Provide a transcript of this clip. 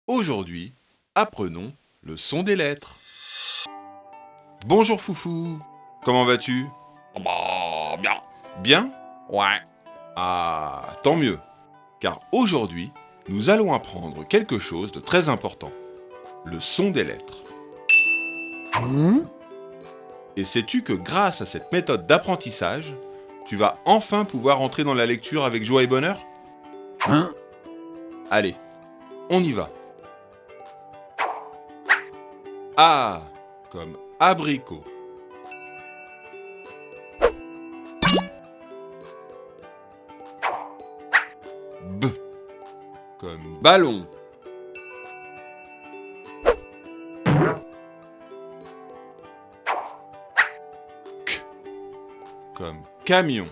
Aujourd'hui, apprenons le son des lettres. Bonjour Foufou, comment vas-tu? Bah, bien. Bien? Ouais. Ah, tant mieux, car aujourd'hui, nous allons apprendre quelque chose de très important, le son des lettres. Et sais-tu que grâce à cette méthode d'apprentissage, tu vas enfin pouvoir entrer dans la lecture avec joie et bonheur? Hein? Allez, on y va. A comme abricot. B comme ballon. Comme camion.